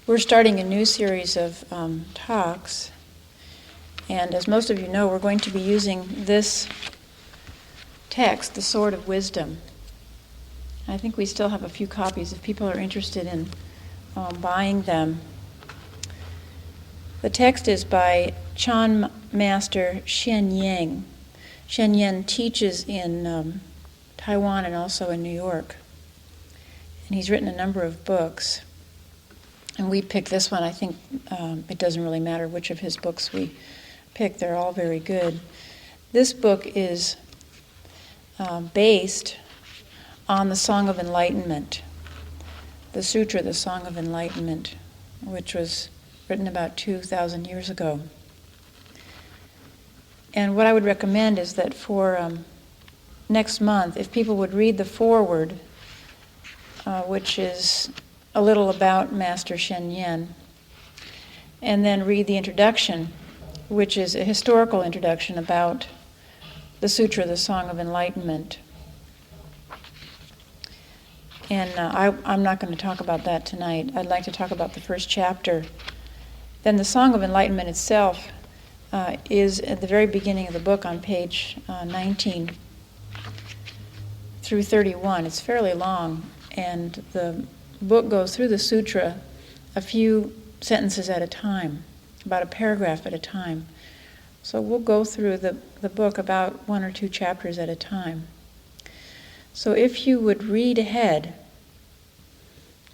We're starting a new series of talks, and as most of you know, we're going to be using this text, The Sword of Wisdom. I think we still have a few copies if people are interested in buying them. The text is by Chan Master Sheng. Sheng teaches in Taiwan and also in New York, and he's written a number of books. And we picked this one. I think it doesn't really matter which of his books we pick. They're all very good. This book is based on the Song of Enlightenment, the Sutra, the Song of Enlightenment, which was written about 2,000 years ago. And what I would recommend is that for next month, if people would read the foreword, which is a little about Master Shen Yen, and then read the introduction, which is a historical introduction about the Sutra, the Song of Enlightenment. And I'm not going to talk about that tonight. I'd like to talk about the first chapter. Then the Song of Enlightenment itself is at the very beginning of the book on page 19 through 31. It's fairly long, and the book goes through the sutra a few sentences at a time, about a paragraph at a time. So we'll go through the book about one or two chapters at a time. So if you would read ahead,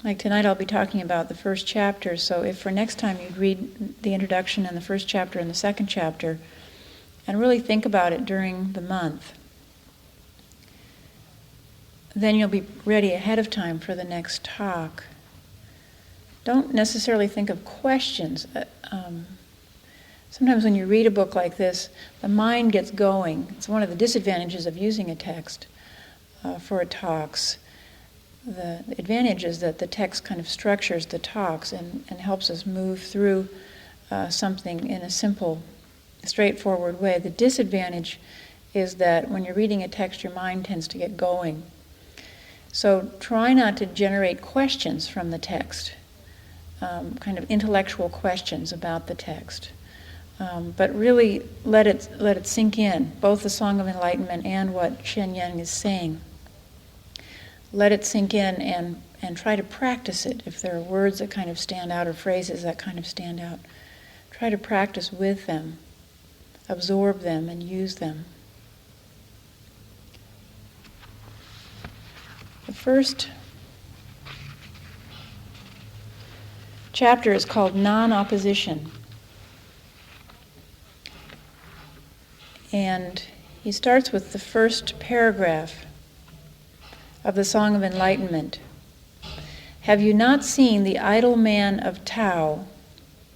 like tonight I'll be talking about the first chapter, so if for next time you'd read the introduction and the first chapter and the second chapter, and really think about it during the month, then you'll be ready ahead of time for the next talk. Don't necessarily think of questions. Sometimes when you read a book like this, the mind gets going. It's one of the disadvantages of using a text for talks. The advantage is that the text kind of structures the talks and helps us move through something in a simple, straightforward way. The disadvantage is that when you're reading a text, your mind tends to get going. So try not to generate questions from the text, kind of intellectual questions about the text, but really let it sink in, both the Song of Enlightenment and what Shen Yen is saying. Let it sink in and try to practice it. If there are words that kind of stand out or phrases that kind of stand out, try to practice with them, absorb them, and use them. The first chapter is called Non-Opposition. And he starts with the first paragraph of the Song of Enlightenment. Have you not seen the idle man of Tao,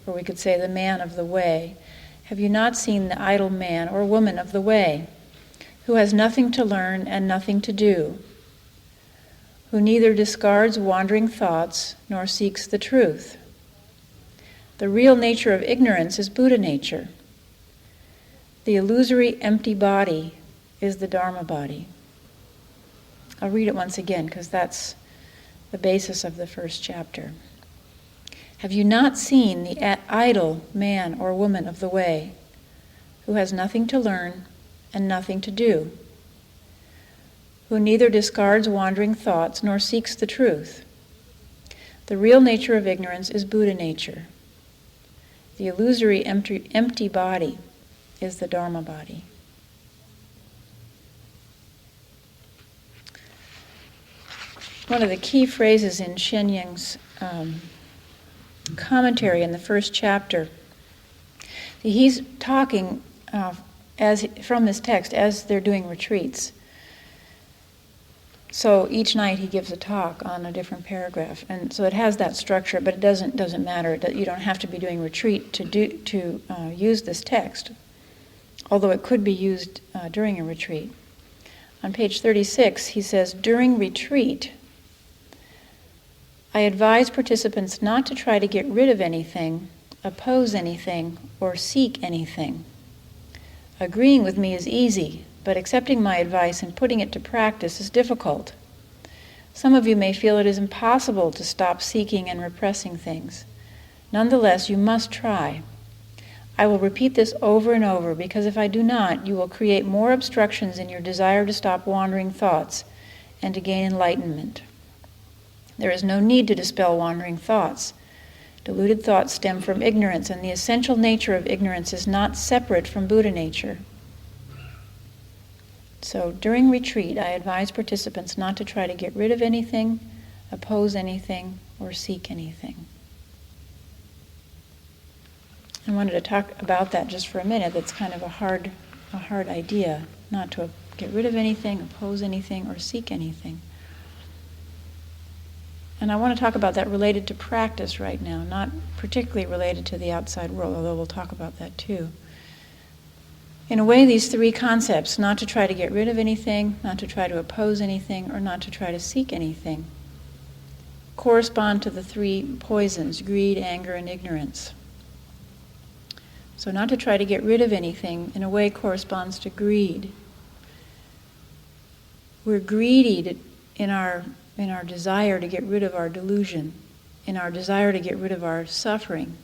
or we could say the man of the way? Have you not seen the idle man or woman of the way, who has nothing to learn and nothing to do, who neither discards wandering thoughts nor seeks the truth? The real nature of ignorance is Buddha nature. The illusory empty body is the Dharma body. I'll read it once again because that's the basis of the first chapter. Have you not seen the idle man or woman of the way, who has nothing to learn and nothing to do, who neither discards wandering thoughts nor seeks the truth? The real nature of ignorance is Buddha nature. The illusory empty body is the Dharma body. One of the key phrases in Shen Yen's commentary in the first chapter, he's talking from this text as they're doing retreats. So each night he gives a talk on a different paragraph, and so it has that structure, but it doesn't matter. You don't have to be doing retreat to use this text, although it could be used during a retreat. On page 36, he says, during retreat, I advise participants not to try to get rid of anything, oppose anything, or seek anything. Agreeing with me is easy, but accepting my advice and putting it to practice is difficult. Some of you may feel it is impossible to stop seeking and repressing things. Nonetheless, you must try. I will repeat this over and over, because if I do not, you will create more obstructions in your desire to stop wandering thoughts and to gain enlightenment. There is no need to dispel wandering thoughts. Deluded thoughts stem from ignorance, and the essential nature of ignorance is not separate from Buddha nature. So during retreat, I advise participants not to try to get rid of anything, oppose anything, or seek anything. I wanted to talk about that just for a minute. That's kind of a hard idea, not to get rid of anything, oppose anything, or seek anything. And I want to talk about that related to practice right now, not particularly related to the outside world, although we'll talk about that too. In a way, these three concepts, not to try to get rid of anything, not to try to oppose anything, or not to try to seek anything, correspond to the three poisons: greed, anger, and ignorance. So not to try to get rid of anything, in a way, corresponds to greed. We're greedy in our desire to get rid of our delusion, in our desire to get rid of our suffering.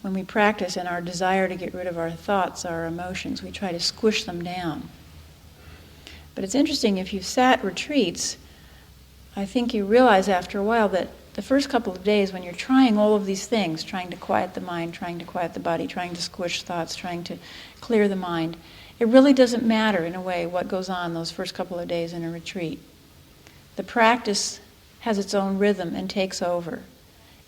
When we practice in our desire to get rid of our thoughts, our emotions, we try to squish them down. But it's interesting, if you've sat retreats, I think you realize after a while that the first couple of days when you're trying all of these things, trying to quiet the mind, trying to quiet the body, trying to squish thoughts, trying to clear the mind, it really doesn't matter in a way what goes on those first couple of days in a retreat. The practice has its own rhythm and takes over.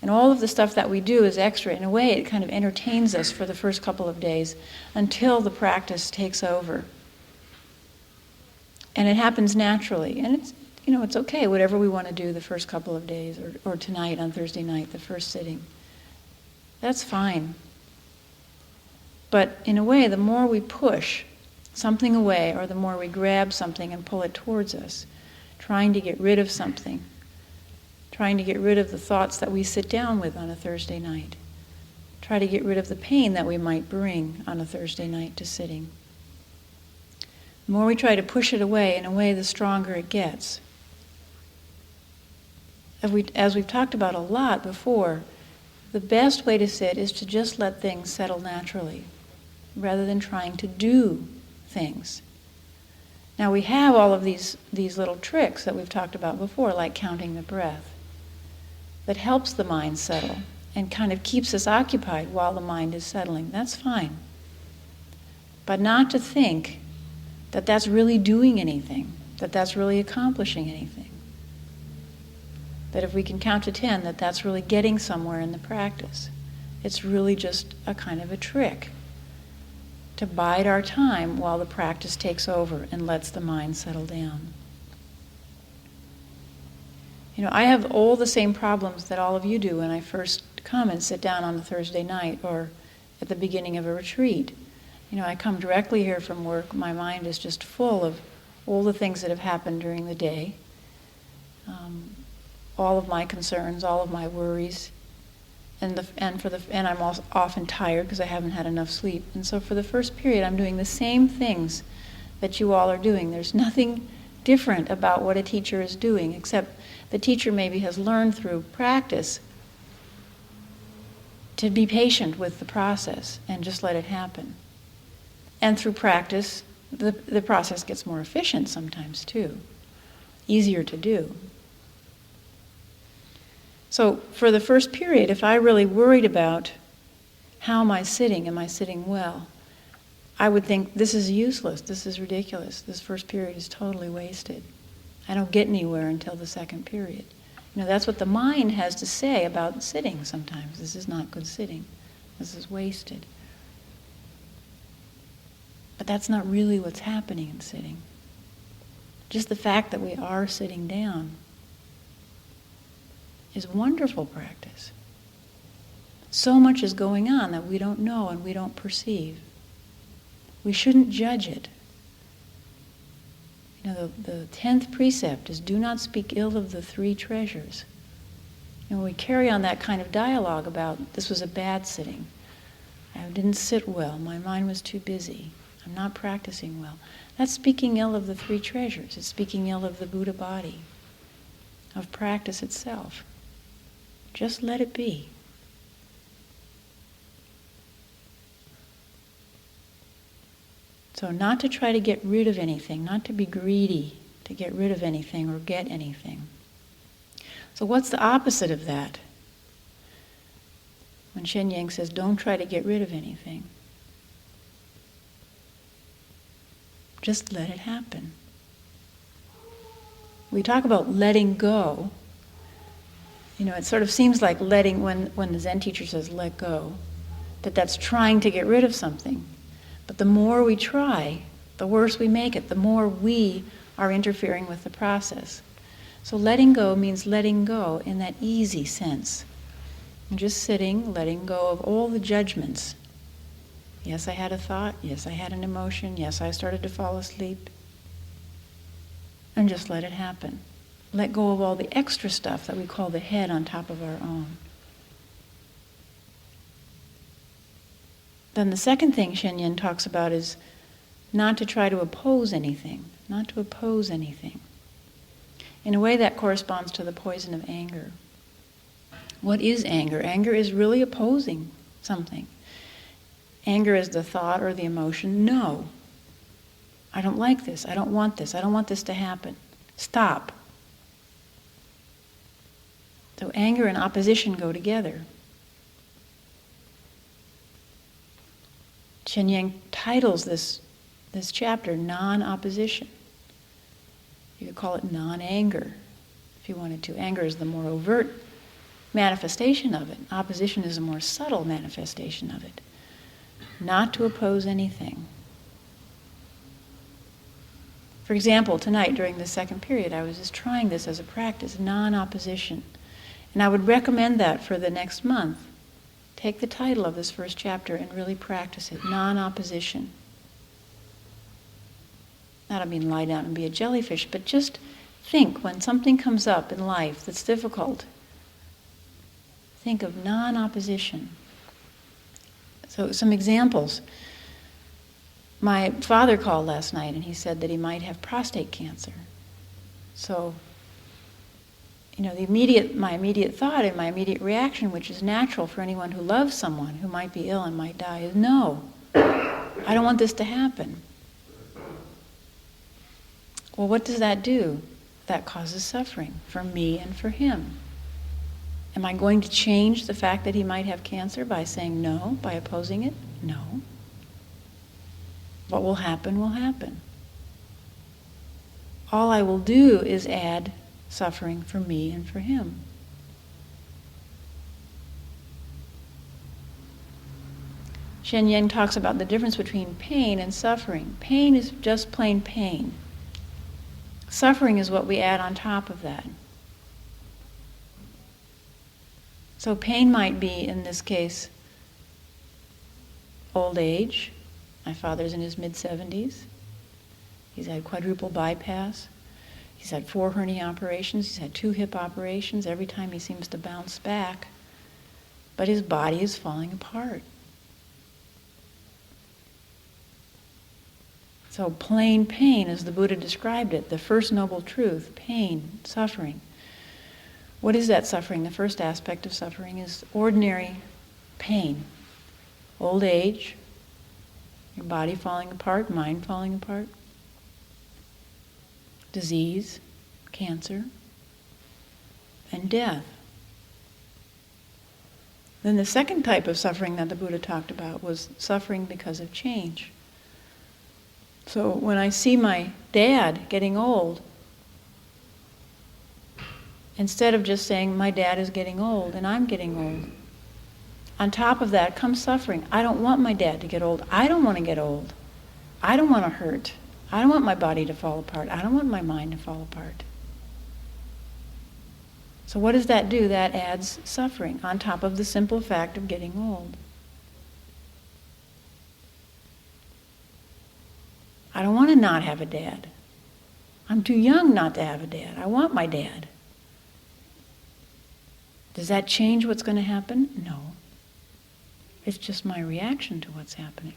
And all of the stuff that we do is extra. In a way, it kind of entertains us for the first couple of days until the practice takes over. And it happens naturally. And it's okay, whatever we want to do the first couple of days, or tonight on Thursday night, the first sitting. That's fine. But in a way, the more we push something away, or the more we grab something and pull it towards us, trying to get rid of something, trying to get rid of the thoughts that we sit down with on a Thursday night, try to get rid of the pain that we might bring on a Thursday night to sitting. The more we try to push it away, in a way, the stronger it gets. As we've talked about a lot before, the best way to sit is to just let things settle naturally, rather than trying to do things. Now we have all of these little tricks that we've talked about before, like counting the breath, that helps the mind settle and kind of keeps us occupied while the mind is settling. That's fine. But not to think that that's really doing anything, that that's really accomplishing anything. That if we can count to 10, that that's really getting somewhere in the practice. It's really just a kind of a trick to bide our time while the practice takes over and lets the mind settle down. I have all the same problems that all of you do when I first come and sit down on a Thursday night or at the beginning of a retreat. I come directly here from work. My mind is just full of all the things that have happened during the day, all of my concerns, all of my worries, and I'm also often tired because I haven't had enough sleep. And so for the first period, I'm doing the same things that you all are doing. There's nothing different about what a teacher is doing, except the teacher maybe has learned through practice to be patient with the process and just let it happen. And through practice, the process gets more efficient sometimes too, easier to do. So for the first period, if I really worried about how am I sitting well, I would think this is useless, this is ridiculous, this first period is totally wasted. I don't get anywhere until the second period. That's what the mind has to say about sitting sometimes. This is not good sitting. This is wasted. But that's not really what's happening in sitting. Just the fact that we are sitting down is wonderful practice. So much is going on that we don't know and we don't perceive. We shouldn't judge it. The 10th precept is do not speak ill of the three treasures. When we carry on that kind of dialogue about this was a bad sitting, I didn't sit well, my mind was too busy, I'm not practicing well. That's speaking ill of the three treasures. It's speaking ill of the Buddha body, of practice itself. Just let it be. So not to try to get rid of anything, not to be greedy, to get rid of anything or get anything. So what's the opposite of that? When Sheng says, don't try to get rid of anything. Just let it happen. We talk about letting go. It sort of seems like letting, when the Zen teacher says let go, that's trying to get rid of something. But the more we try, the worse we make it, the more we are interfering with the process. So letting go means letting go in that easy sense. And just sitting, letting go of all the judgments. Yes, I had a thought. Yes, I had an emotion. Yes, I started to fall asleep. And just let it happen. Let go of all the extra stuff that we call the head on top of our own. Then the second thing Sheng talks about is not to try to oppose anything. Not to oppose anything. In a way that corresponds to the poison of anger. What is anger? Anger is really opposing something. Anger is the thought or the emotion, no. I don't like this. I don't want this. I don't want this to happen. Stop. So anger and opposition go together. Sheng titles this chapter Non-Opposition. You could call it non-anger if you wanted to. Anger is the more overt manifestation of it. Opposition is a more subtle manifestation of it. Not to oppose anything. For example, tonight during the second period, I was just trying this as a practice, non-opposition. And I would recommend that for the next month. Take the title of this first chapter and really practice it, non-opposition. I don't mean lie down and be a jellyfish, but just think when something comes up in life that's difficult. Think of non-opposition. So some examples. My father called last night and he said that he might have prostate cancer. So, my immediate thought and my immediate reaction, which is natural for anyone who loves someone who might be ill and might die, is no. I don't want this to happen. Well, what does that do? That causes suffering for me and for him. Am I going to change the fact that he might have cancer by saying no, by opposing it? No. What will happen will happen. All I will do is add suffering for me and for him. Sheng talks about the difference between pain and suffering. Pain is just plain pain. Suffering is what we add on top of that. So pain might be, in this case, old age. My father's in his mid-70s. He's had quadruple bypass. He's had 4 hernia operations. He's had 2 hip operations. Every time he seems to bounce back. But his body is falling apart. So plain pain, as the Buddha described it, the first noble truth, pain, suffering. What is that suffering? The first aspect of suffering is ordinary pain. Old age, your body falling apart, mind falling apart, disease, cancer, and death. Then the second type of suffering that the Buddha talked about was suffering because of change. So when I see my dad getting old, instead of just saying, my dad is getting old and I'm getting old, on top of that comes suffering. I don't want my dad to get old. I don't want to get old. I don't want to hurt. I don't want my body to fall apart. I don't want my mind to fall apart. So what does that do? That adds suffering on top of the simple fact of getting old. I don't want to not have a dad. I'm too young not to have a dad. I want my dad. Does that change what's going to happen? No. It's just my reaction to what's happening.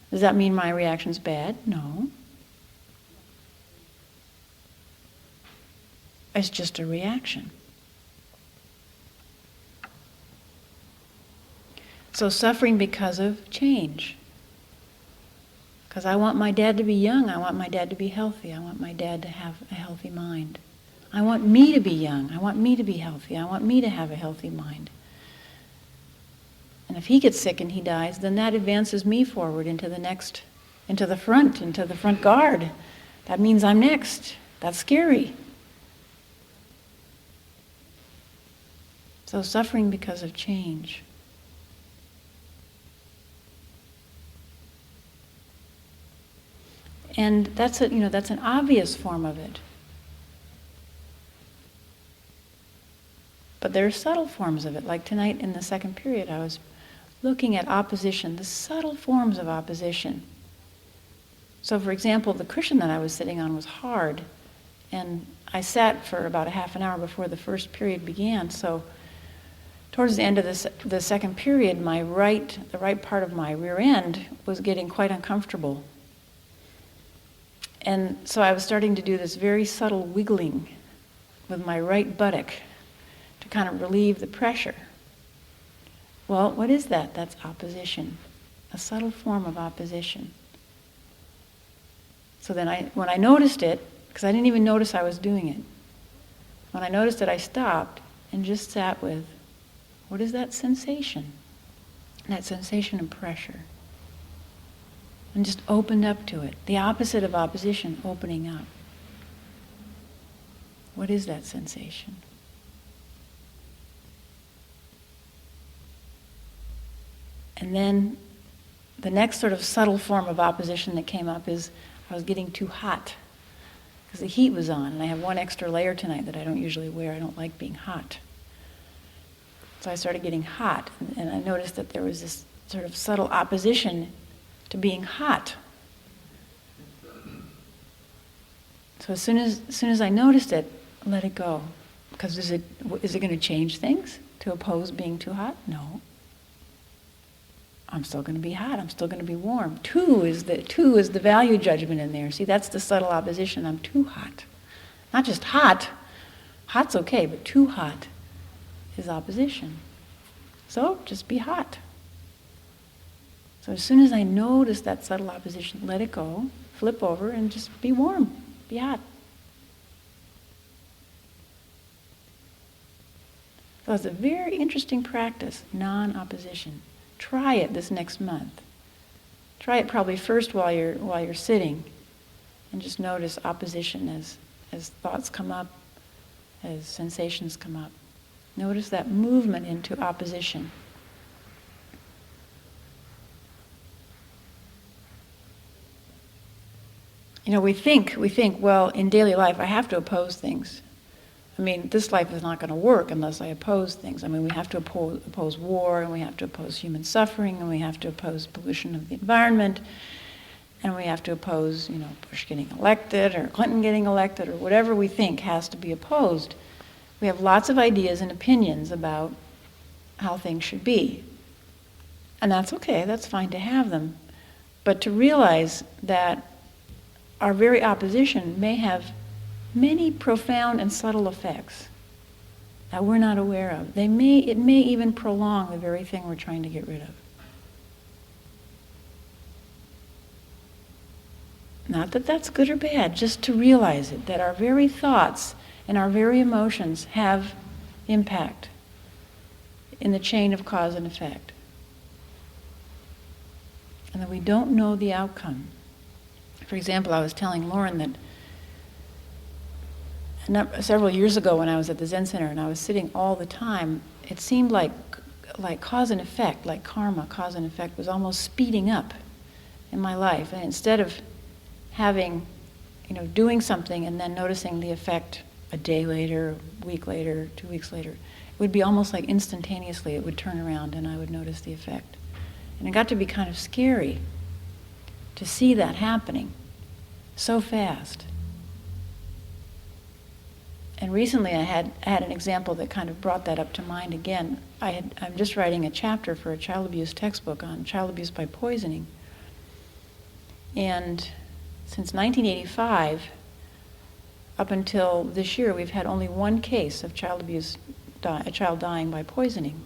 Does that mean my reaction's bad? No. It's just a reaction. So suffering because of change. Because I want my dad to be young, I want my dad to be healthy, I want my dad to have a healthy mind. I want me to be young, I want me to be healthy, I want me to have a healthy mind. And if he gets sick and he dies, then that advances me forward into the front guard. That means I'm next. That's scary. So suffering because of change. And that's an obvious form of it. But there are subtle forms of it. Like tonight in the second period, I was looking at opposition, the subtle forms of opposition. So for example, the cushion that I was sitting on was hard, and I sat for about a half an hour before the first period began. So towards the end of the second period, the right part of my rear end was getting quite uncomfortable. And so I was starting to do this very subtle wiggling with my right buttock to kind of relieve the pressure. Well, what is that? That's opposition, a subtle form of opposition. So then when I noticed it, because I didn't even notice I was doing it, when I noticed it, I stopped and just sat with, what is that sensation? That sensation of pressure. And just opened up to it. The opposite of opposition, opening up. What is that sensation? And then the next sort of subtle form of opposition that came up is I was getting too hot because the heat was on, and I have one extra layer tonight that I don't usually wear. I don't like being hot. So I started getting hot, and I noticed that there was this sort of subtle opposition to being hot. So as soon as I noticed it, let it go. Because is it going to change things to oppose being too hot? No. I'm still going to be hot. I'm still going to be warm. Too is the value judgment in there. See, that's the subtle opposition. I'm too hot. Not just hot. Hot's okay, but too hot is opposition. So just be hot. So as soon as I notice that subtle opposition, let it go, flip over, and just be warm, be hot. So it's a very interesting practice, non-opposition. Try it this next month. Try it probably first while you're sitting, and just notice opposition as thoughts come up, as sensations come up. Notice that movement into opposition. We think, well, in daily life I have to oppose things. I mean, this life is not going to work unless I oppose things. I mean, we have to oppose war, and we have to oppose human suffering, and we have to oppose pollution of the environment, and we have to oppose, Bush getting elected, or Clinton getting elected, or whatever we think has to be opposed. We have lots of ideas and opinions about how things should be. And that's okay, that's fine to have them. But to realize that our very opposition may have many profound and subtle effects that we're not aware of. It may even prolong the very thing we're trying to get rid of. Not that that's good or bad, just to realize it, that our very thoughts and our very emotions have impact in the chain of cause and effect. And that we don't know the outcome. For example, I was telling Lauren that several years ago when I was at the Zen Center and I was sitting all the time, it seemed like cause and effect, like karma, cause and effect was almost speeding up in my life. And instead of having, doing something and then noticing the effect a day later, a week later, 2 weeks later, it would be almost like instantaneously it would turn around and I would notice the effect. And it got to be kind of scary to see that happening so fast. And recently I had an example that kind of brought that up to mind again. I'm just writing a chapter for a child abuse textbook on child abuse by poisoning. And since 1985, up until this year, we've had only one case of child abuse, a child dying by poisoning.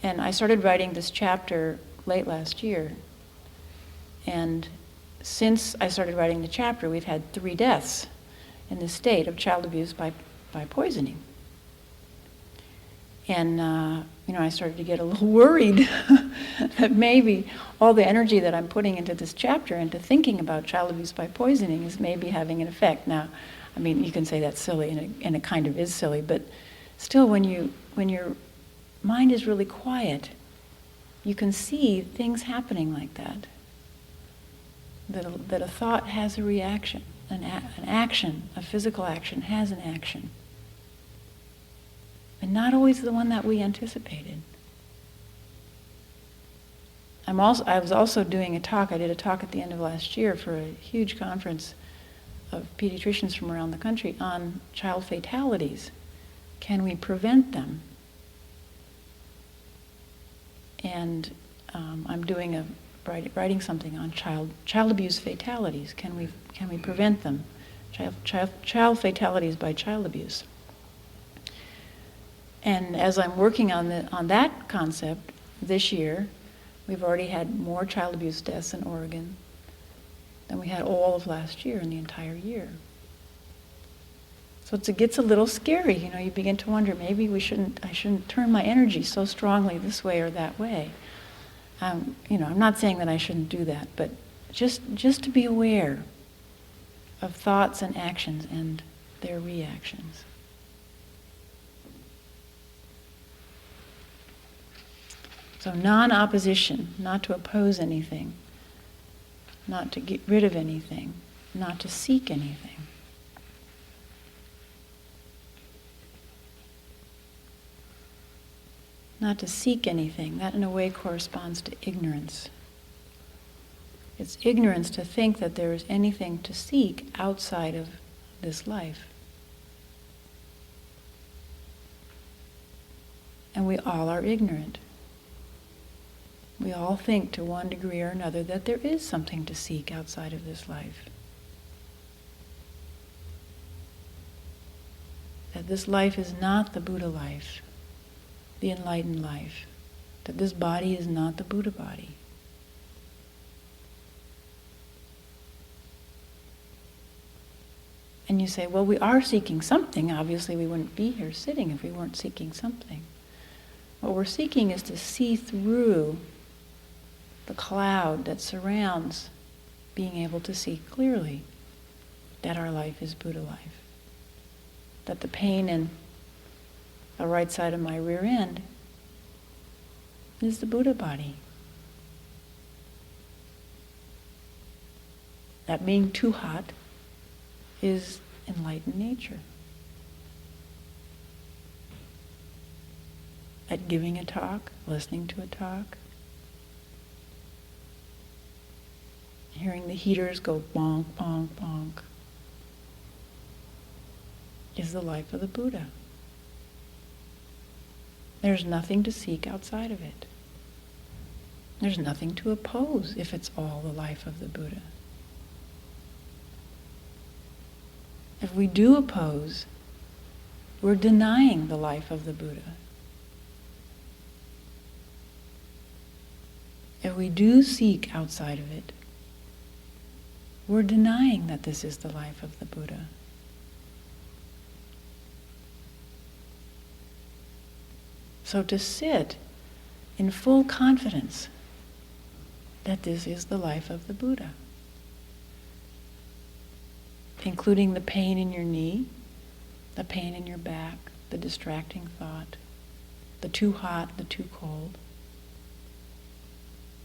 And I started writing this chapter late last year. And since I started writing the chapter, we've had 3 deaths in the state of child abuse by poisoning. And, I started to get a little worried that maybe all the energy that I'm putting into this chapter, into thinking about child abuse by poisoning, is maybe having an effect. Now, I mean, you can say that's silly, and it kind of is silly, but still, when your mind is really quiet, you can see things happening like that. That a thought has a reaction, an action, a physical action has an action. And not always the one that we anticipated. I was also doing a talk. I did a talk at the end of last year for a huge conference of pediatricians from around the country on child fatalities. Can we prevent them? And I'm doing writing something on child abuse fatalities. Can we prevent them? Child fatalities by child abuse. And as I'm working on that concept this year, we've already had more child abuse deaths in Oregon than we had all of last year in the entire year. So it gets a little scary, you begin to wonder, maybe I shouldn't turn my energy so strongly this way or that way. I'm not saying that I shouldn't do that, but just to be aware of thoughts and actions and their reactions. So non-opposition, not to oppose anything, not to get rid of anything, not to seek anything. Not to seek anything, that in a way corresponds to ignorance. It's ignorance to think that there is anything to seek outside of this life. And we all are ignorant. We all think to one degree or another that there is something to seek outside of this life. That this life is not the Buddha life, the enlightened life. That this body is not the Buddha body. And you say, well, we are seeking something. Obviously, we wouldn't be here sitting if we weren't seeking something. What we're seeking is to see through the cloud that surrounds being able to see clearly that our life is Buddha life. That the pain in the right side of my rear end is the Buddha body. That being too hot is enlightened nature. That giving a talk, listening to a talk, hearing the heaters go bonk, bonk, bonk, is the life of the Buddha. There's nothing to seek outside of it. There's nothing to oppose if it's all the life of the Buddha. If we do oppose, we're denying the life of the Buddha. If we do seek outside of it, we're denying that this is the life of the Buddha. So to sit in full confidence that this is the life of the Buddha, including the pain in your knee, the pain in your back, the distracting thought, the too hot, the too cold.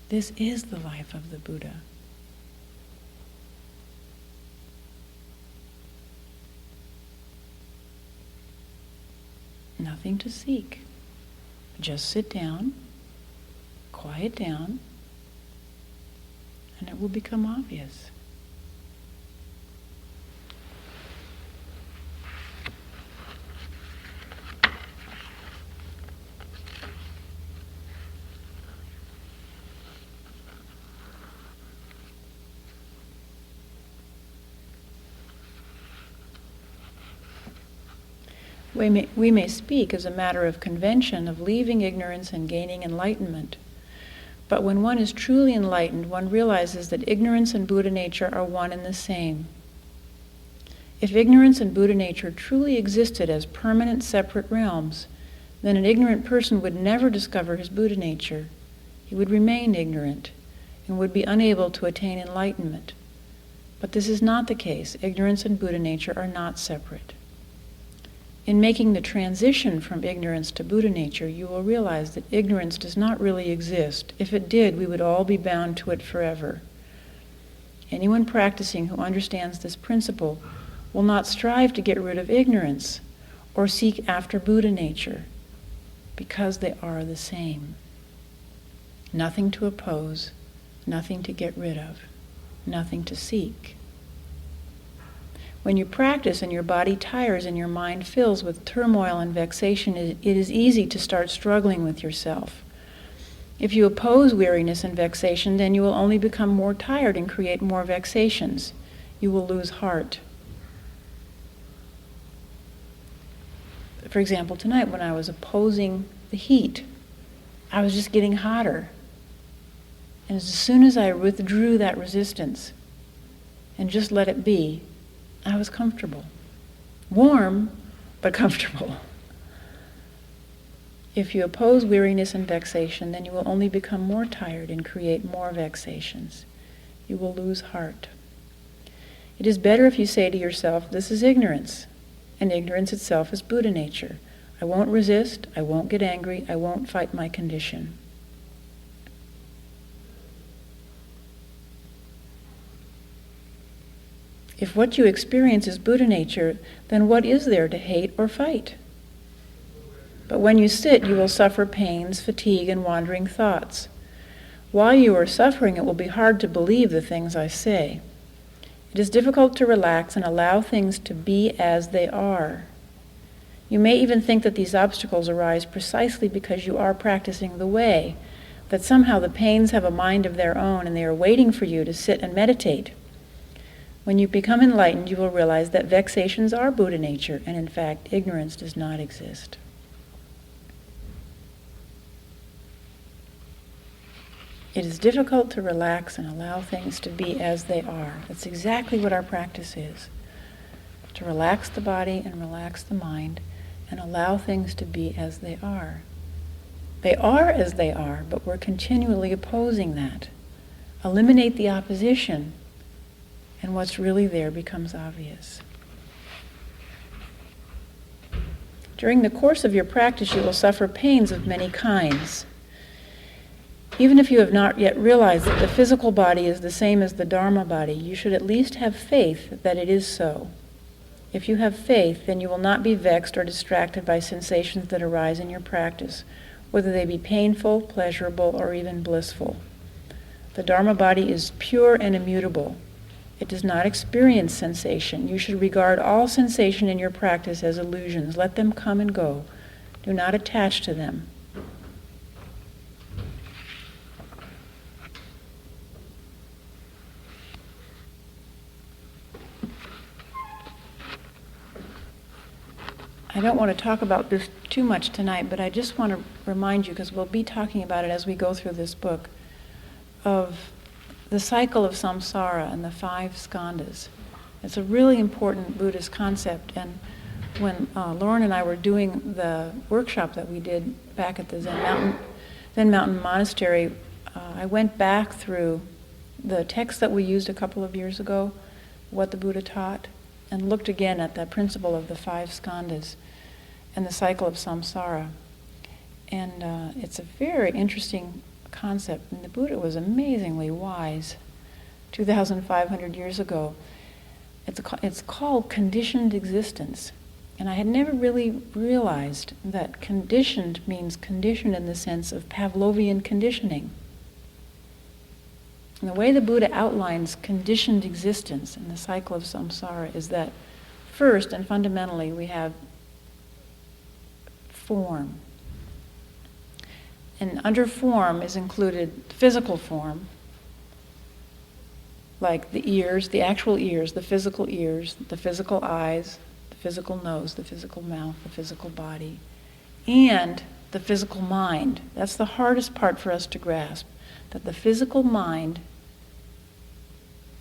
This is the life of the Buddha. Nothing to seek. Just sit down, quiet down, and it will become obvious. We may speak as a matter of convention of leaving ignorance and gaining enlightenment, But when one is truly enlightened, one realizes that ignorance and Buddha nature are one and the same. If ignorance and Buddha nature truly existed as permanent separate realms, then an ignorant person would never discover his Buddha nature. He would remain ignorant and would be unable to attain enlightenment. But this is not the case. Ignorance and Buddha nature are not separate. In making the transition from ignorance to Buddha nature, you will realize that ignorance does not really exist. If it did, we would all be bound to it forever. Anyone practicing who understands this principle will not strive to get rid of ignorance or seek after Buddha nature, because they are the same. Nothing to oppose, nothing to get rid of, nothing to seek. When you practice and your body tires and your mind fills with turmoil and vexation, it is easy to start struggling with yourself. If you oppose weariness and vexation, then you will only become more tired and create more vexations. You will lose heart. For example, tonight when I was opposing the heat, I was just getting hotter. And as soon as I withdrew that resistance and just let it be, I was comfortable. Warm, but comfortable. If you oppose weariness and vexation, then you will only become more tired and create more vexations. You will lose heart. It is better if you say to yourself, this is ignorance, and ignorance itself is Buddha nature. I won't resist, I won't get angry, I won't fight my condition. If what you experience is Buddha nature, then what is there to hate or fight? But when you sit, you will suffer pains, fatigue, and wandering thoughts. While you are suffering, it will be hard to believe the things I say. It is difficult to relax and allow things to be as they are. You may even think that these obstacles arise precisely because you are practicing the way, that somehow the pains have a mind of their own and they are waiting for you to sit and meditate. When you become enlightened, you will realize that vexations are Buddha nature, and in fact, ignorance does not exist. It is difficult to relax and allow things to be as they are. That's exactly what our practice is. To relax the body and relax the mind and allow things to be as they are. They are as they are, but we're continually opposing that. Eliminate the opposition, and what's really there becomes obvious. During the course of your practice, you will suffer pains of many kinds. Even if you have not yet realized that the physical body is the same as the Dharma body, you should at least have faith that it is so. If you have faith, then you will not be vexed or distracted by sensations that arise in your practice, whether they be painful, pleasurable, or even blissful. The Dharma body is pure and immutable. It does not experience sensation. You should regard all sensation in your practice as illusions. Let them come and go. Do not attach to them. I don't want to talk about this too much tonight, but I just want to remind you, because we'll be talking about it as we go through this book, of the cycle of samsara and the 5 skandhas. It's a really important Buddhist concept, and when Lauren and I were doing the workshop that we did back at the Zen Mountain Monastery, I went back through the text that we used a couple of years ago, what the Buddha taught, and looked again at that principle of the 5 skandhas and the cycle of samsara. And it's a very interesting concept, and the Buddha was amazingly wise 2,500 years ago. It's called conditioned existence, and I had never really realized that conditioned means conditioned in the sense of Pavlovian conditioning. And the way the Buddha outlines conditioned existence in the cycle of samsara is that first and fundamentally we have form. And under form is included physical form, like the ears, the actual ears, the physical eyes, the physical nose, the physical mouth, the physical body, and the physical mind. That's the hardest part for us to grasp. that the physical mind,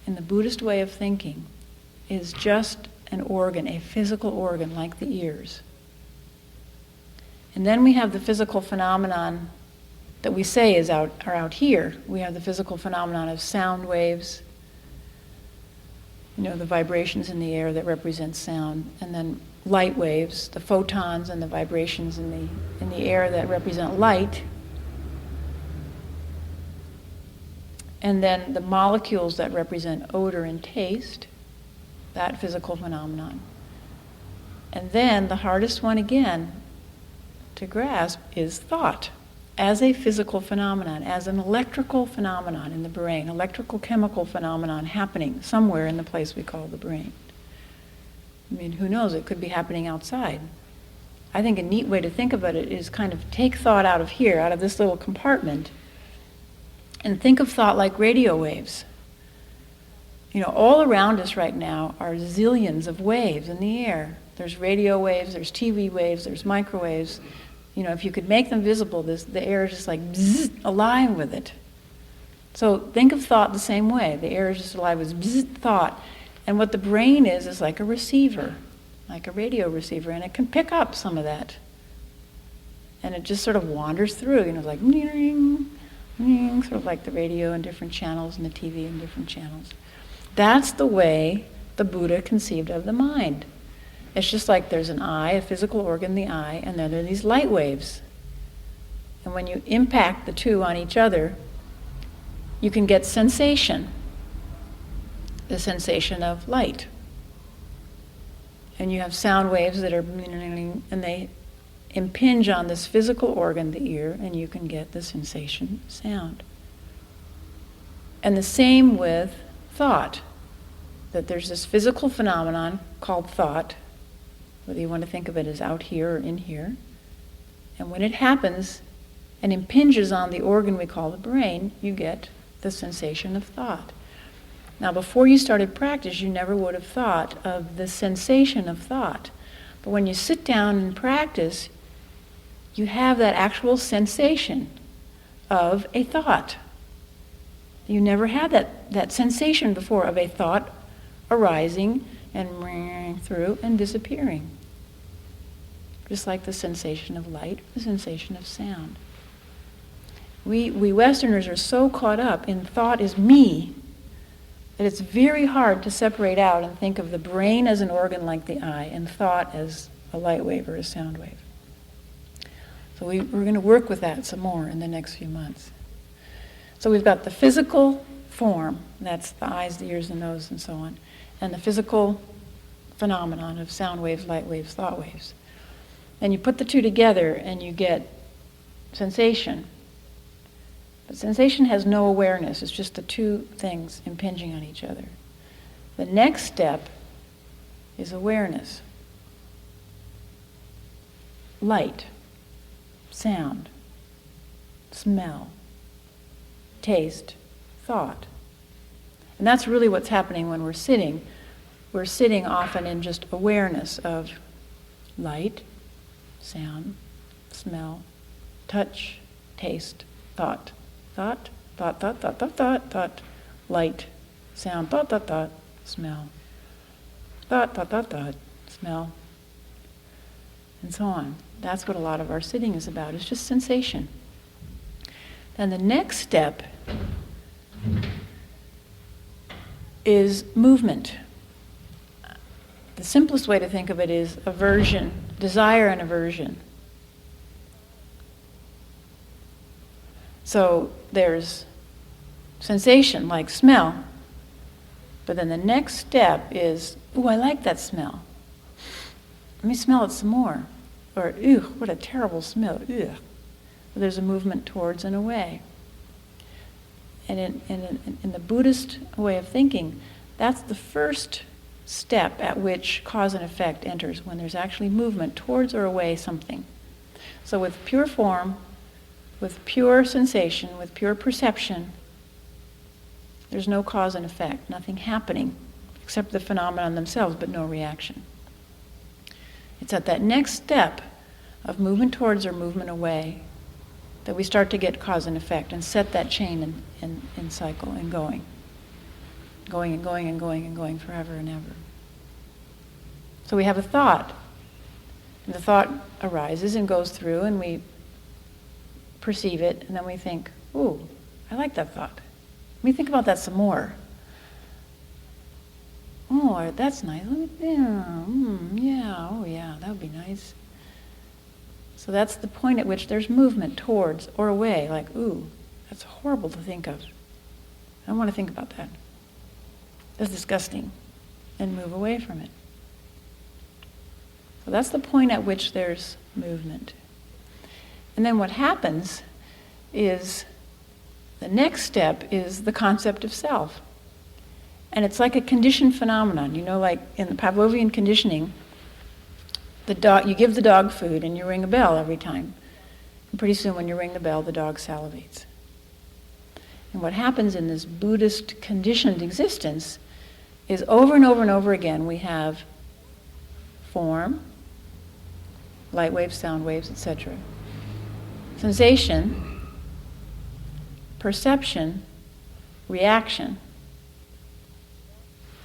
in the Buddhist way of thinking, is just an organ, a physical organ like the ears. And then we have the physical phenomenon that we say are out here. We have the physical phenomenon of sound waves, the vibrations in the air that represent sound, and then light waves, the photons and the vibrations in the air that represent light, and then the molecules that represent odor and taste, that physical phenomenon. And then the hardest one again to grasp is thought as a physical phenomenon, as an electrical phenomenon in the brain, electrical chemical phenomenon happening somewhere in the place we call the brain. I mean, who knows? It could be happening outside. I think a neat way to think about it is kind of take thought out of here, out of this little compartment, and think of thought like radio waves. All around us right now are zillions of waves in the air. There's radio waves, there's TV waves, there's microwaves. If you could make them visible, the air is just like bzzz, alive with it. So think of thought the same way. The air is just alive with bzzz, thought. And what the brain is like a receiver, like a radio receiver, and it can pick up some of that. And it just sort of wanders through, like ring, ring, sort of like the radio in different channels and the TV in different channels. That's the way the Buddha conceived of the mind. It's just like there's an eye, a physical organ, the eye, and then there are these light waves. And when you impact the two on each other, you can get sensation, the sensation of light. And you have sound waves that are, and they impinge on this physical organ, the ear, and you can get the sensation, sound. And the same with thought, that there's this physical phenomenon called thought, whether you want to think of it as out here or in here. And when it happens and impinges on the organ we call the brain, you get the sensation of thought. Now, before you started practice, you never would have thought of the sensation of thought. But when you sit down and practice, you have that actual sensation of a thought. You never had that sensation before of a thought arising and through and disappearing. Just like the sensation of light, the sensation of sound. We Westerners are so caught up in thought is me that it's very hard to separate out and think of the brain as an organ like the eye and thought as a light wave or a sound wave. So we're going to work with that some more in the next few months. So we've got the physical form, that's the eyes, the ears, the nose, and so on, and the physical phenomenon of sound waves, light waves, thought waves. And you put the two together and you get sensation. But sensation has no awareness. It's just the two things impinging on each other. The next step is awareness. Light, sound, smell, taste, thought. And that's really what's happening when we're sitting. We're sitting often in just awareness of light, sound, smell, touch, taste, thought. Thought, thought, thought, thought, thought, thought, thought, light, sound, thought, thought, thought, smell. Thought, thought, thought, thought, smell. And so on. That's what a lot of our sitting is about. It's just sensation. Then the next step is movement. The simplest way to think of it is aversion, desire and aversion. So there's sensation like smell, but then the next step is, ooh, I like that smell. Let me smell it some more. Or, ew, what a terrible smell. Ugh. There's a movement towards and away. And in the Buddhist way of thinking, that's the first step at which cause and effect enters, when there's actually movement towards or away something. So with pure form, with pure sensation, with pure perception, there's no cause and effect, nothing happening except the phenomenon themselves, but no reaction. It's at that next step of movement towards or movement away that we start to get cause and effect and set that chain in cycle and going and going and going and going forever and ever. So we have a thought, and the thought arises and goes through, and we perceive it, and then we think, ooh, I like that thought. Let me think about that some more. Oh, that's nice. Oh yeah, that would be nice. So that's the point at which there's movement towards or away, like, ooh, that's horrible to think of. I don't want to think about that. That's disgusting. And move away from it. So that's the point at which there's movement. And then what happens is, the next step is the concept of self. And it's like a conditioned phenomenon. You know, like in the Pavlovian conditioning, you give the dog food and you ring a bell every time. And pretty soon when you ring the bell, the dog salivates. And what happens in this Buddhist conditioned existence is over and over and over again we have form, light waves, sound waves, etc. Sensation, perception, reaction.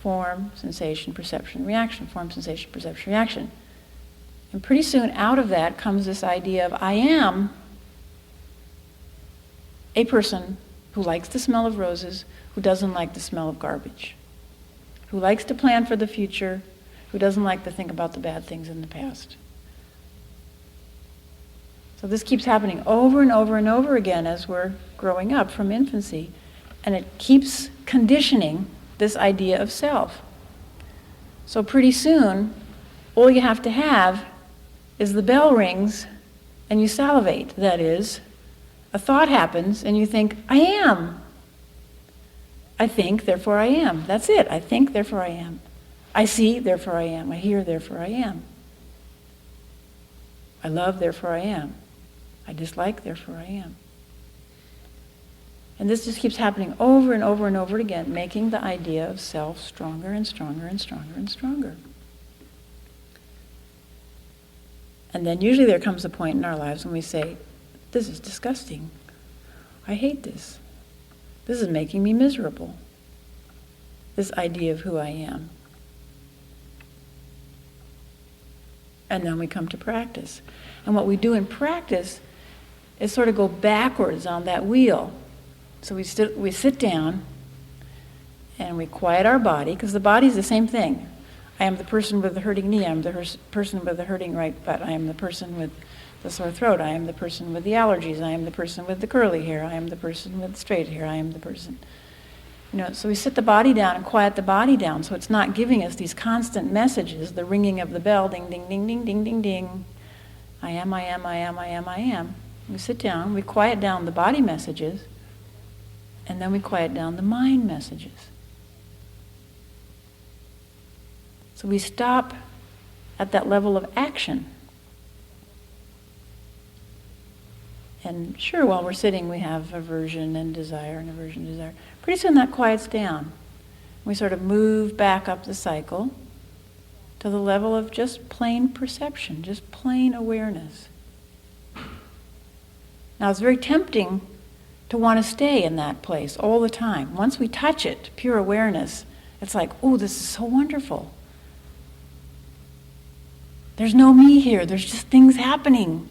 Form, sensation, perception, reaction. Form, sensation, perception, reaction. And pretty soon out of that comes this idea of I am a person who likes the smell of roses, who doesn't like the smell of garbage, who likes to plan for the future, who doesn't like to think about the bad things in the past. So this keeps happening over and over and over again as we're growing up from infancy, and it keeps conditioning this idea of self. So pretty soon, all you have to have is the bell rings and you salivate. That is, a thought happens and you think, I am. I think, therefore I am. That's it. I think, therefore I am. I see, therefore I am. I hear, therefore I am. I love, therefore I am. I dislike, therefore I am. And this just keeps happening over and over and over again, making the idea of self stronger and stronger and stronger and stronger. And then usually there comes a point in our lives when we say, this is disgusting. I hate this. This is making me miserable. This idea of who I am. And then we come to practice. And what we do in practice is sort of go backwards on that wheel. So we sit down and we quiet our body, because the body's the same thing. I am the person with the hurting knee. I am the person with the hurting right butt. I am the person with the sore throat. I am the person with the allergies. I am the person with the curly hair. I am the person with straight hair. I am the person. So we sit the body down and quiet the body down, so it's not giving us these constant messages, the ringing of the bell, ding, ding, ding, ding, ding, ding, ding. I am, I am, I am, I am, I am. We sit down, we quiet down the body messages, and then we quiet down the mind messages. So we stop at that level of action. And sure, while we're sitting, we have aversion and desire and aversion and desire. Pretty soon that quiets down. We sort of move back up the cycle to the level of just plain perception, just plain awareness. Now it's very tempting to want to stay in that place all the time. Once we touch it, pure awareness, it's like, oh, this is so wonderful. There's no me here, there's just things happening.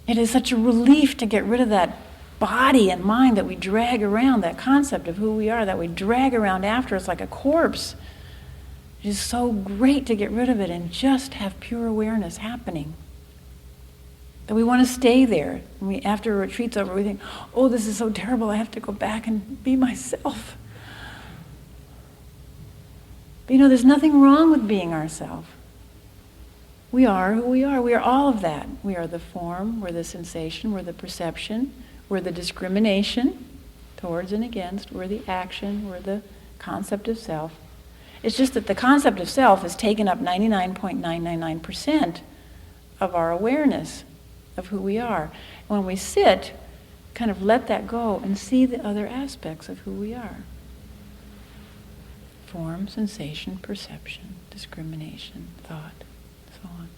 It is such a relief to get rid of that body and mind that we drag around, that concept of who we are, that we drag around after us like a corpse. It is so great to get rid of it and just have pure awareness happening. That we want to stay there. And after a retreat's over, we think, oh, this is so terrible, I have to go back and be myself. But there's nothing wrong with being ourselves. We are who we are. We are all of that. We are the form, we're the sensation, we're the perception, we're the discrimination towards and against, we're the action, we're the concept of self. It's just that the concept of self has taken up 99.999% of our awareness of who we are. When we sit, kind of let that go and see the other aspects of who we are. Form, sensation, perception, discrimination, thought, so on.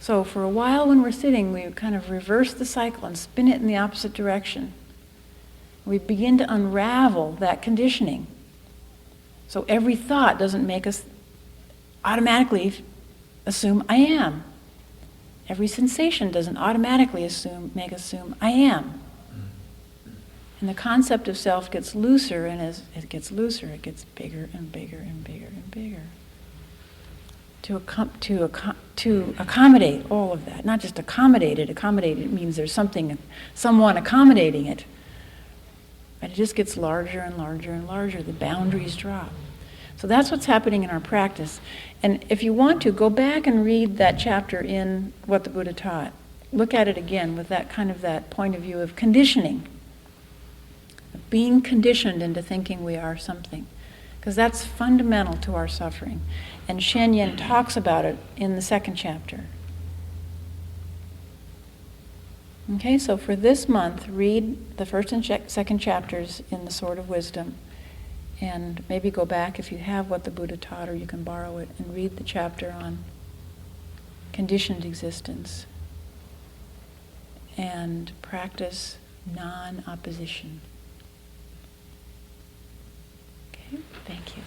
So for a while when we're sitting, we kind of reverse the cycle and spin it in the opposite direction. We begin to unravel that conditioning. So every thought doesn't make us automatically assume I am. Every sensation doesn't automatically make us assume I am. And the concept of self gets looser, and as it gets looser, it gets bigger and bigger and bigger and bigger. To accommodate all of that, not just accommodate it. Accommodate it means there's someone accommodating it. But it just gets larger and larger and larger. The boundaries drop. So that's what's happening in our practice. And if you want to, go back and read that chapter in What the Buddha Taught. Look at it again with that kind of that point of view of conditioning. Of being conditioned into thinking we are something. Because that's fundamental to our suffering. And Sheng talks about it in the second chapter. Okay, so for this month, read the first and second chapters in the Sword of Wisdom. And maybe go back if you have What the Buddha Taught, or you can borrow it, and read the chapter on conditioned existence. And practice non-opposition. Okay, thank you.